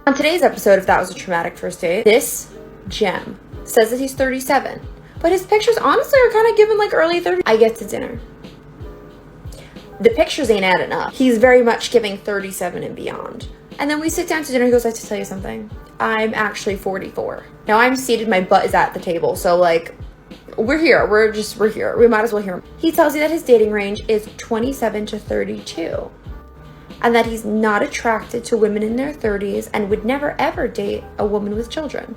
On today's episode of That Was a Traumatic First Date, this gem says that he's 37, but his pictures honestly are kind of giving like early 30s. I get to dinner. The pictures ain't adding up. He's very much giving 37 and beyond. And then we sit down to dinner. He goes, I have to tell you something. I'm actually 44. Now I'm seated, my butt is at the table. So like, we're here. We're here. We might as well hear him. He tells you that his dating range is 27 to 32. And that he's not attracted to women in their 30s and would never ever date a woman with children.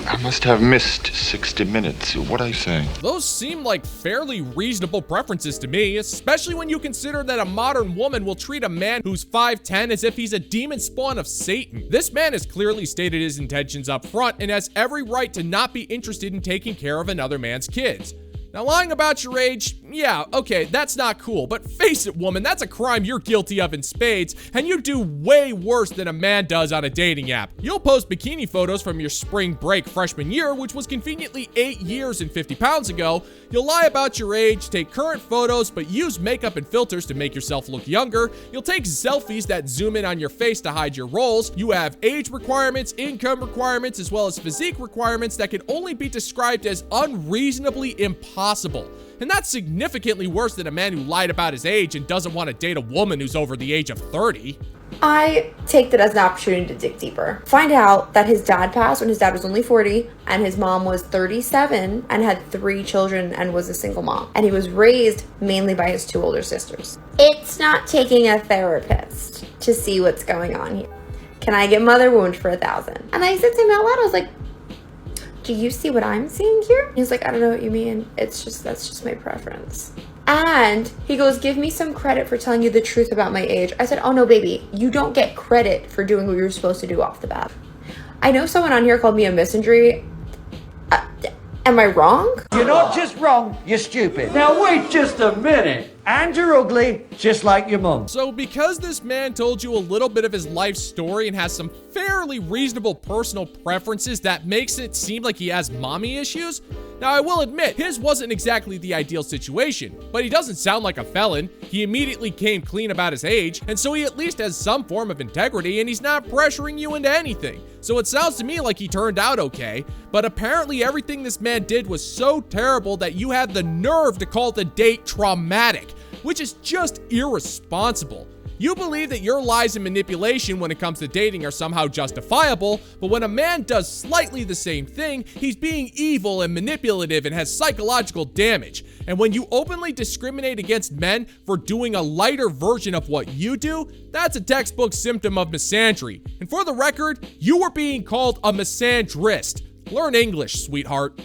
I must have missed 60 minutes. What are you saying? Those seem like fairly reasonable preferences to me, especially when you consider that a modern woman will treat a man who's 5'10" as if he's a demon spawn of Satan. This man has clearly stated his intentions up front and has every right to not be interested in taking care of another man's kids. Now, lying about your age, yeah, okay, that's not cool, but face it, woman, that's a crime you're guilty of in spades, and you do way worse than a man does on a dating app. You'll post bikini photos from your spring break freshman year, which was conveniently 8 years and 50 pounds ago. You'll lie about your age, take current photos, but use makeup and filters to make yourself look younger. You'll take selfies that zoom in on your face to hide your rolls. You have age requirements, income requirements, as well as physique requirements that can only be described as unreasonably impossible. And that's significantly worse than a man who lied about his age and doesn't want to date a woman who's over the age of 30. I take that as an opportunity to dig deeper. Find out that his dad passed when his dad was only 40 and his mom was 37 and had 3 children and was a single mom. And he was raised mainly by his 2 older sisters. It's not taking a therapist to see what's going on here. Can I get mother wound for 1,000? And I said to him out loud, I was like, do you see what I'm seeing here? He's like, I don't know what you mean. That's just my preference. And he goes, give me some credit for telling you the truth about my age. I said, oh no, baby, you don't get credit for doing what you're supposed to do off the bat. I know someone on here called me a misandry. Am I wrong? You're not just wrong, you're stupid. Now wait just a minute. And you're ugly, just like your mum. So because this man told you a little bit of his life story and has some fairly reasonable personal preferences, that makes it seem like he has mommy issues? Now, I will admit, his wasn't exactly the ideal situation, but he doesn't sound like a felon. He immediately came clean about his age, and so he at least has some form of integrity, and he's not pressuring you into anything. So it sounds to me like he turned out okay, but apparently everything this man did was so terrible that you had the nerve to call the date traumatic, which is just irresponsible. You believe that your lies and manipulation when it comes to dating are somehow justifiable, but when a man does slightly the same thing, he's being evil and manipulative and has psychological damage. And when you openly discriminate against men for doing a lighter version of what you do, that's a textbook symptom of misandry. And for the record, you were being called a misandrist. Learn English, sweetheart.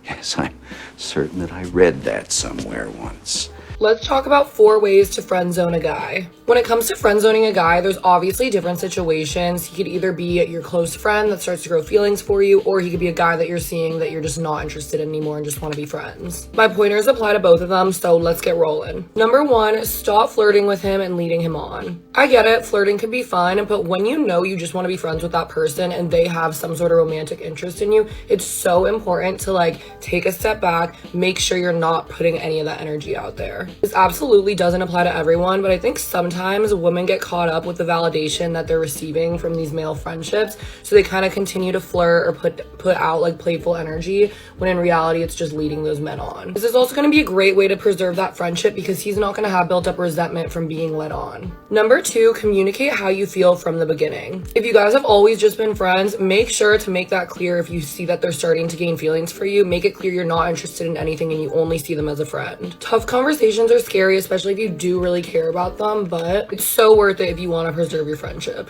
Yes, I'm certain that I read that somewhere once. Let's talk about 4 ways to friend zone a guy. When it comes to friend zoning a guy, there's obviously different situations. He could either be your close friend that starts to grow feelings for you, or he could be a guy that you're seeing that you're just not interested in anymore and just want to be friends. My pointers apply to both of them, so let's get rolling. Number 1, stop flirting with him and leading him on. I get it, flirting can be fun, but when you know you just want to be friends with that person and they have some sort of romantic interest in you, it's so important to take a step back, make sure you're not putting any of that energy out there. This absolutely doesn't apply to everyone, but I think sometimes women get caught up with the validation that they're receiving from these male friendships, so they kind of continue to flirt or put out playful energy, when in reality it's just leading those men on. This is also going to be a great way to preserve that friendship because he's not going to have built up resentment from being led on. Number 2, communicate how you feel from the beginning. If you guys have always just been friends, make sure to make that clear. If you see that they're starting to gain feelings for you, make it clear you're not interested in anything and you only see them as a friend. Tough conversations are scary, especially if you do really care about them, but it's so worth it if you want to preserve your friendship.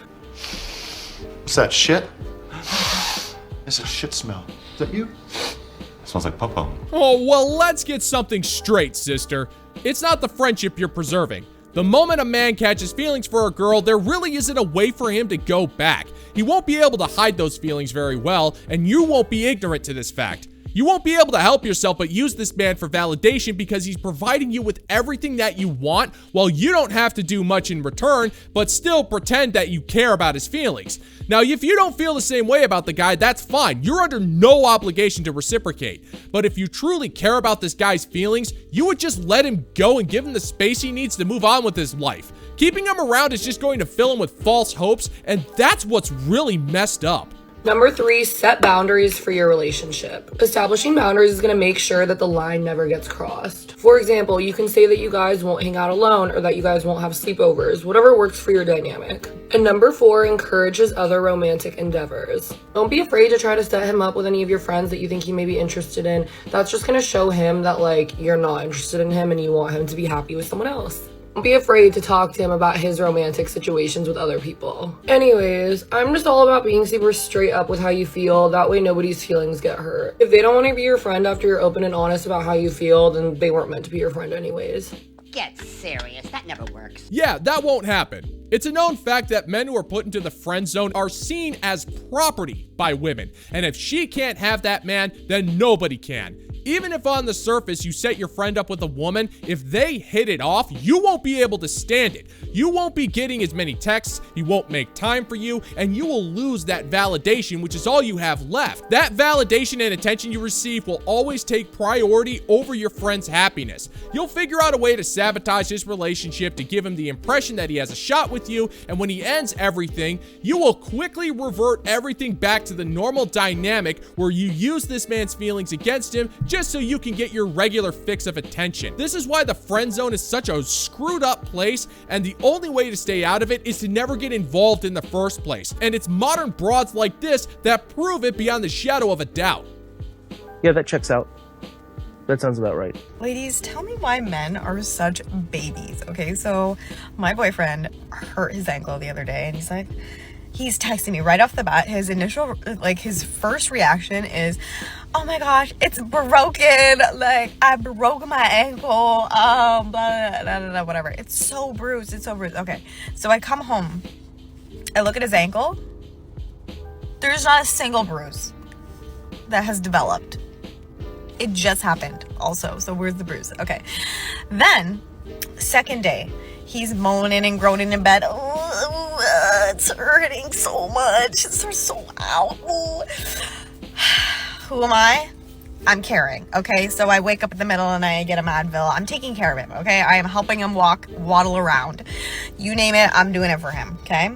What's that, shit? It's a shit smell. Is that you? It smells like poo-poo. Oh, well, let's get something straight, sister. It's not the friendship you're preserving. The moment a man catches feelings for a girl, there really isn't a way for him to go back. He won't be able to hide those feelings very well, and you won't be ignorant to this fact. You won't be able to help yourself but use this man for validation because he's providing you with everything that you want while you don't have to do much in return, but still pretend that you care about his feelings. Now, if you don't feel the same way about the guy, that's fine. You're under no obligation to reciprocate. But if you truly care about this guy's feelings, you would just let him go and give him the space he needs to move on with his life. Keeping him around is just going to fill him with false hopes, and that's what's really messed up. Number 3, set boundaries for your relationship. Establishing boundaries is going to make sure that the line never gets crossed. For example, you can say that you guys won't hang out alone or that you guys won't have sleepovers, whatever works for your dynamic. And number 4, encourages other romantic endeavors. Don't be afraid to try to set him up with any of your friends that you think he may be interested in. That's just going to show him that, like, you're not interested in him and you want him to be happy with someone else. Don't be afraid to talk to him about his romantic situations with other people. Anyways, I'm just all about being super straight up with how you feel. That way nobody's feelings get hurt. If they don't want to be your friend after you're open and honest about how you feel, then they weren't meant to be your friend anyways. Get serious. That never works. Yeah, that won't happen. It's a known fact that men who are put into the friend zone are seen as property by women. And if she can't have that man, then nobody can. Even if on the surface you set your friend up with a woman, if they hit it off, you won't be able to stand it. You won't be getting as many texts, he won't make time for you, and you will lose that validation, which is all you have left. That validation and attention you receive will always take priority over your friend's happiness. You'll figure out a way to sabotage his relationship to give him the impression that he has a shot with you, and when he ends everything, you will quickly revert everything back to the normal dynamic where you use this man's feelings against him just so you can get your regular fix of attention. This is why the friend zone is such a screwed up place, and the only way to stay out of it is to never get involved in the first place. And it's modern broads like this that prove it beyond the shadow of a doubt. Yeah, that checks out. That sounds about right. Ladies, tell me why men are such babies. Okay, so my boyfriend hurt his ankle the other day, and he's texting me right off the bat. His initial, his first reaction is, oh my gosh, it's broken. Like, I broke my ankle. Blah, blah, blah, blah, whatever. It's so bruised. Okay, so I come home. I look at his ankle. There's not a single bruise that has developed. It just happened also. So where's the bruise? Okay. Then, second day, he's moaning and groaning in bed. Oh, it's hurting so much. It's so out. Ooh. Who am I? I'm caring, okay? So I wake up in the middle and I get him Advil. I'm taking care of him, okay? I am helping him waddle around. You name it, I'm doing it for him, okay?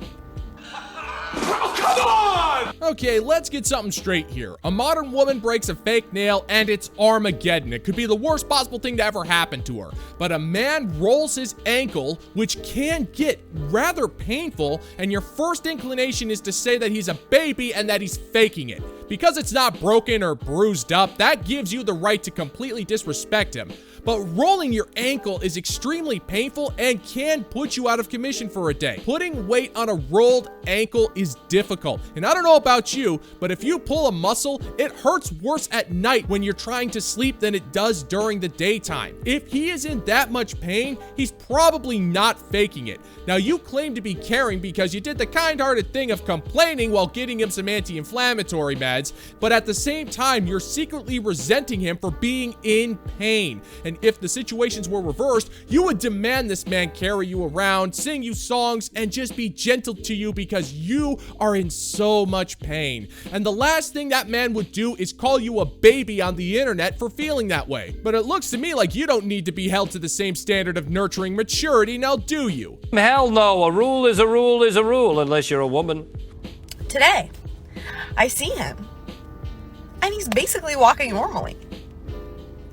Oh, come on! Okay, let's get something straight here. A modern woman breaks a fake nail and it's Armageddon. It could be the worst possible thing to ever happen to her. But a man rolls his ankle, which can get rather painful, and your first inclination is to say that he's a baby and that he's faking it. Because it's not broken or bruised up, that gives you the right to completely disrespect him. But rolling your ankle is extremely painful and can put you out of commission for a day. Putting weight on a rolled ankle is difficult. And I don't know about you, but if you pull a muscle, it hurts worse at night when you're trying to sleep than it does during the daytime. If he is in that much pain, he's probably not faking it. Now, you claim to be caring because you did the kind-hearted thing of complaining while getting him some anti-inflammatory meds, but at the same time, you're secretly resenting him for being in pain. And if the situations were reversed, you would demand this man carry you around, sing you songs, and just be gentle to you because you are in so much pain. And the last thing that man would do is call you a baby on the internet for feeling that way. But it looks to me like you don't need to be held to the same standard of nurturing maturity, now do you? Hell no, a rule is a rule is a rule unless you're a woman. Today, I see him, and he's basically walking normally.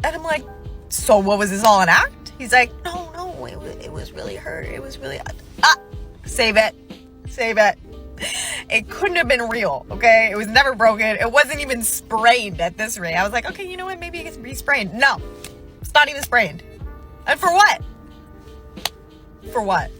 And I'm like, so what, was this all an act? He's like, no, it was really hurt. It was really, save it. It couldn't have been real, okay? It was never broken. It wasn't even sprained at this rate. I was like, okay, you know what? Maybe it gets re-sprained. No, it's not even sprained. And for what? For what?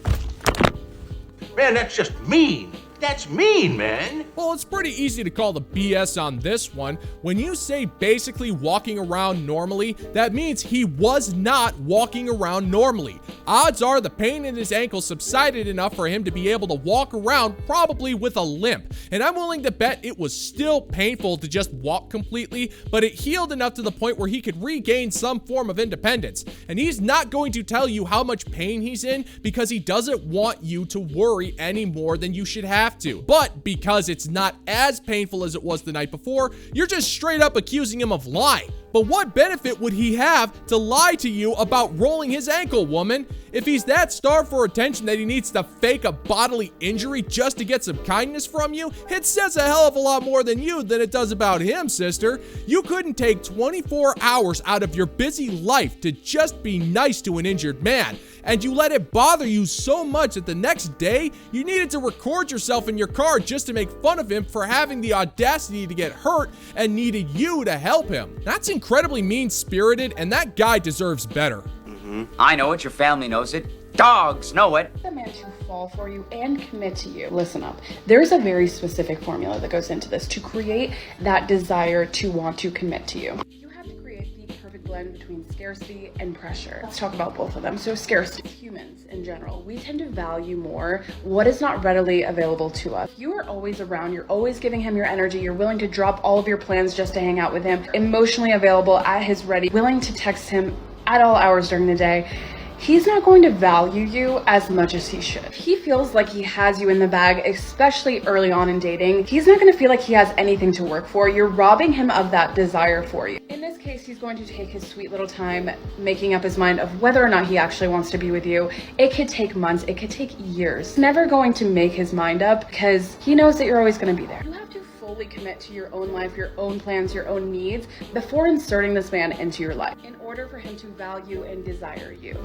Man, that's just mean. That's mean, man. Well, it's pretty easy to call the BS on this one. When you say basically walking around normally, that means he was not walking around normally. Odds are the pain in his ankle subsided enough for him to be able to walk around, probably with a limp. And I'm willing to bet it was still painful to just walk completely, but it healed enough to the point where he could regain some form of independence. And he's not going to tell you how much pain he's in because he doesn't want you to worry any more than you should have to. But because it's not as painful as it was the night before, you're just straight up accusing him of lying. But what benefit would he have to lie to you about rolling his ankle, woman? If he's that starved for attention that he needs to fake a bodily injury just to get some kindness from you, it says a hell of a lot more than it does about him, sister. You couldn't take 24 hours out of your busy life to just be nice to an injured man. And you let it bother you so much that the next day you needed to record yourself in your car just to make fun of him for having the audacity to get hurt and needed you to help him. That's incredibly mean-spirited, and that guy deserves better. I know it, your family knows it. Dogs know it. The man to fall for you and commit to you. Listen up. There's a very specific formula that goes into this to create that desire to want to commit to you. You have to create the perfect blend between scarcity and pressure. Let's talk about both of them. So scarcity. Humans in general, we tend to value more what is not readily available to us. You are always around, you're always giving him your energy, you're willing to drop all of your plans just to hang out with him, emotionally available at his ready, willing to text him at all hours during the day. He's not going to value you as much as he should. He feels like he has you in the bag, especially early on in dating. He's not going to feel like he has anything to work for. You're robbing him of that desire for you. In this case, he's going to take his sweet little time making up his mind of whether or not he actually wants to be with you. It could take months, it could take years. Never going to make his mind up because he knows that you're always going to be there. You have to fully commit to your own life, your own plans, your own needs before inserting this man into your life in order for him to value and desire you.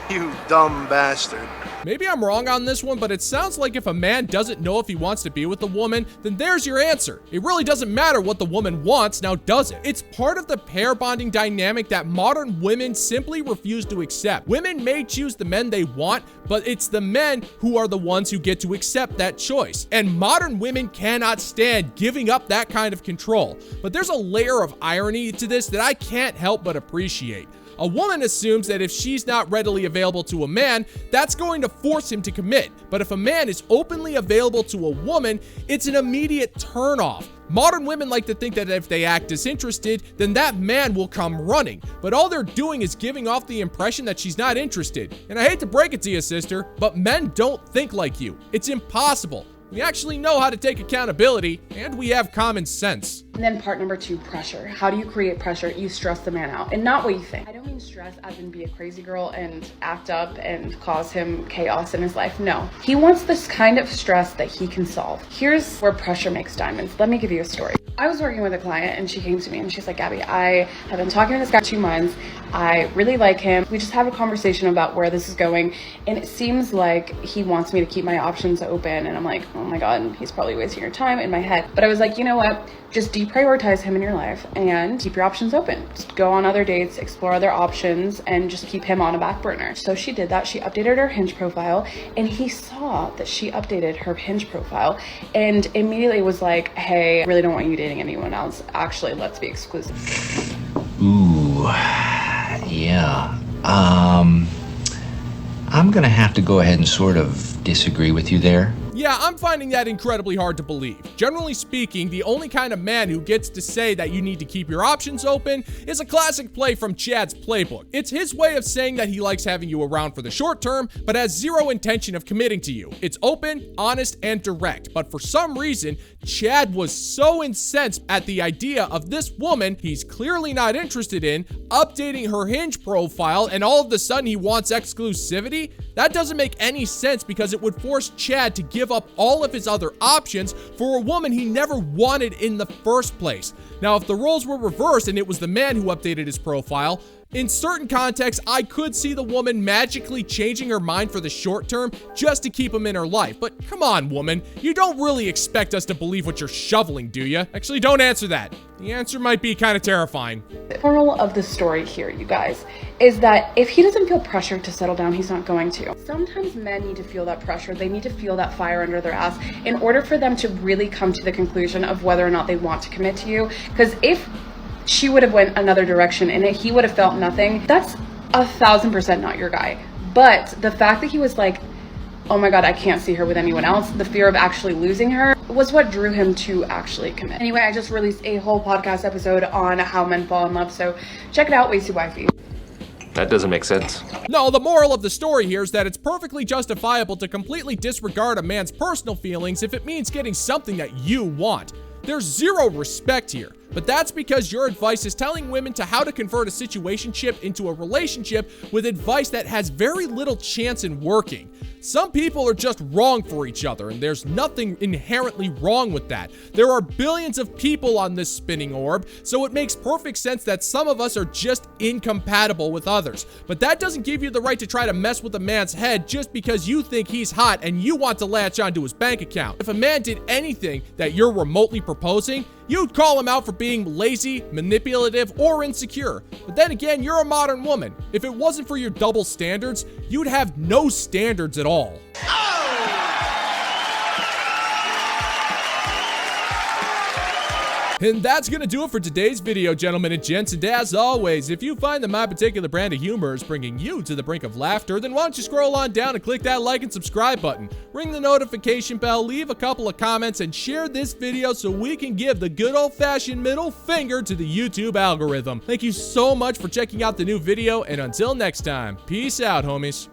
You dumb bastard. Maybe I'm wrong on this one, but it sounds like if a man doesn't know if he wants to be with a woman, then there's your answer. It really doesn't matter what the woman wants, now does it? It's part of the pair bonding dynamic that modern women simply refuse to accept. Women may choose the men they want, but it's the men who are the ones who get to accept that choice. And modern women cannot stand giving up that kind of control. But there's a layer of irony to this that I can't help but appreciate. A woman assumes that if she's not readily available to a man, that's going to force him to commit. But if a man is openly available to a woman, it's an immediate turnoff. Modern women like to think that if they act disinterested, then that man will come running. But all they're doing is giving off the impression that she's not interested. And I hate to break it to you, sister, but men don't think like you. It's impossible. We actually know how to take accountability, and we have common sense. And then part number 2, pressure. How do you create pressure? You stress the man out, and not what you think. I don't mean stress as in be a crazy girl and act up and cause him chaos in his life. No, he wants this kind of stress that he can solve. Here's where pressure makes diamonds. Let me give you a story. I was working with a client and she came to me and she's like, Gabby, I have been talking to this guy 2 months. I really like him. We just have a conversation about where this is going. And it seems like he wants me to keep my options open. And I'm like, oh my God, he's probably wasting your time in my head. But I was like, you know what? Just deprioritize him in your life and keep your options open. Just go on other dates, explore other options, and just keep him on a back burner. So she did that. She updated her Hinge profile, and he saw that she updated her Hinge profile and immediately was like, hey, I really don't want you dating anyone else. Actually, let's be exclusive. Ooh, yeah. I'm gonna have to go ahead and sort of disagree with you there. Yeah, I'm finding that incredibly hard to believe. Generally speaking, the only kind of man who gets to say that you need to keep your options open is a classic play from Chad's playbook. It's his way of saying that he likes having you around for the short term, but has zero intention of committing to you. It's open, honest, and direct. But for some reason, Chad was so incensed at the idea of this woman he's clearly not interested in updating her Hinge profile, and all of a sudden he wants exclusivity? That doesn't make any sense because it would force Chad to give up all of his other options for a woman he never wanted in the first place. Now, if the roles were reversed and it was the man who updated his profile, In certain contexts, I could see the woman magically changing her mind for the short term just to keep him in her life. But come on, woman, you don't really expect us to believe what you're shoveling, do you? Actually, don't answer that. The answer might be kind of terrifying. The moral of the story here, you guys, is that if he doesn't feel pressured to settle down, he's not going to. Sometimes men need to feel that pressure. They need to feel that fire under their ass in order for them to really come to the conclusion of whether or not they want to commit to you. Because if she would have went another direction and he would have felt nothing, that's 1,000% not your guy. But the fact that he was like, oh my God, I can't see her with anyone else, the fear of actually losing her was what drew him to actually commit. Anyway, I just released a whole podcast episode on how men fall in love, so check it out, Way Too Wifey. That doesn't make sense. No, the moral of the story here is that it's perfectly justifiable to completely disregard a man's personal feelings if it means getting something that you want. There's zero respect here, but that's because your advice is telling women to how to convert a situationship into a relationship with advice that has very little chance in working. Some people are just wrong for each other, and there's nothing inherently wrong with that. There are billions of people on this spinning orb, so it makes perfect sense that some of us are just incompatible with others. But that doesn't give you the right to try to mess with a man's head just because you think he's hot and you want to latch onto his bank account. If a man did anything that you're remotely proposing, you'd call him out for being lazy, manipulative, or insecure. But then again, you're a modern woman. If it wasn't for your double standards, you'd have no standards at all. And that's gonna do it for today's video, gentlemen and gents. And as always, if you find that my particular brand of humor is bringing you to the brink of laughter, then why don't you scroll on down and click that like and subscribe button, ring the notification bell, leave a couple of comments, and share this video so we can give the good old-fashioned middle finger to the YouTube algorithm. Thank you so much for checking out the new video, and until next time, peace out, homies.